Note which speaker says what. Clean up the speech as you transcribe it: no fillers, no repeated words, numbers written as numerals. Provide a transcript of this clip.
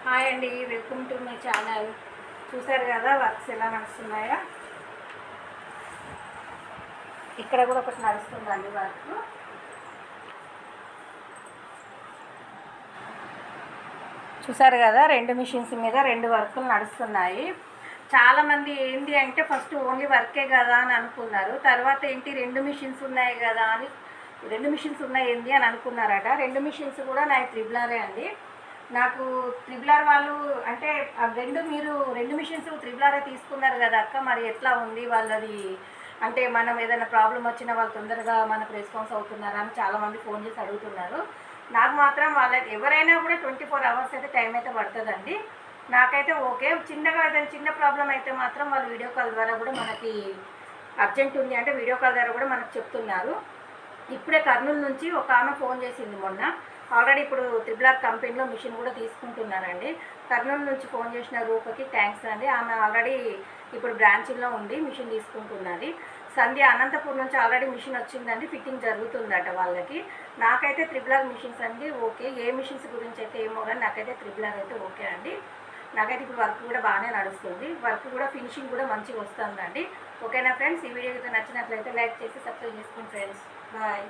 Speaker 1: Hi అండి, welcome to my channel. చూసారు కదా వర్క్స్ ఎలా నడుస్తున్నాయో. ఇక్కడ కూడా ఒకటి నడుస్తుందండి వర్క్. చూసారు కదా, రెండు మిషన్స్ మీద రెండు వర్కులు నడుస్తున్నాయి. చాలామంది ఏంటి అంటే ఫస్ట్ ఓన్లీ వర్కే కదా అని అనుకున్నారు. తర్వాత ఏంటి రెండు మిషన్స్ ఉన్నాయి కదా అని, రెండు మిషన్స్ ఉన్నాయి ఏంటి అని అనుకున్నారట. రెండు మిషన్స్ కూడా నా త్రిబులారే అండి. నాకు త్రిబులార్ వాళ్ళు అంటే మీరు రెండు మిషన్స్ త్రిబులారే తీసుకున్నారు కదా అక్క, మరి ఎట్లా ఉంది వాళ్ళది, అంటే మనం ఏదైనా ప్రాబ్లం వచ్చినా వాళ్ళు తొందరగా మనకు రెస్పాన్స్ అవుతున్నారా అని చాలామంది ఫోన్ చేసి అడుగుతున్నారు. నాకు మాత్రం వాళ్ళకి ఎవరైనా కూడా 24 hours అయితే టైం అయితే పడుతుందండి. నాకైతే ఓకే. చిన్నగా ఏదైనా చిన్న ప్రాబ్లం అయితే మాత్రం వాళ్ళు వీడియో కాల్ ద్వారా కూడా మనకి అర్జెంట్ ఉంది అంటే వీడియో కాల్ ద్వారా కూడా మనకు చెప్తున్నారు. ఇప్పుడే కర్నూలు నుంచి ఒక ఆమె ఫోన్ చేసింది మొన్న. ఆల్రెడీ ఇప్పుడు త్రిబులార్ కంపెనీలో మిషన్ కూడా తీసుకుంటున్నారండి. కర్నూలు నుంచి ఫోన్ చేసిన రూపకి థ్యాంక్స్ అండి. ఆమె ఆల్రెడీ ఇప్పుడు బ్రాంచ్లో ఉండి మిషన్ తీసుకుంటున్నది. సంధ్య అనంతపూర్ నుంచి ఆల్రెడీ మిషన్ వచ్చిందండి, ఫిట్టింగ్ జరుగుతుందట వాళ్ళకి. నాకైతే త్రిబులార్ మిషన్స్ అండి ఓకే. ఏ మిషన్స్ గురించి అయితే ఏమో కానీ నాకైతే త్రిబులార్ అయితే ఓకే అండి. నాకైతే ఇప్పుడు వర్క్ కూడా బాగానే నడుస్తుంది. వర్క్ కూడా ఫినిషింగ్ కూడా మంచిగా వస్తుందండి. ఓకేనా ఫ్రెండ్స్, ఈ వీడియో అయితే నచ్చినట్లయితే లైక్ చేసి సబ్స్క్రైబ్ చేసుకోండి ఫ్రెండ్స్. బాయ్.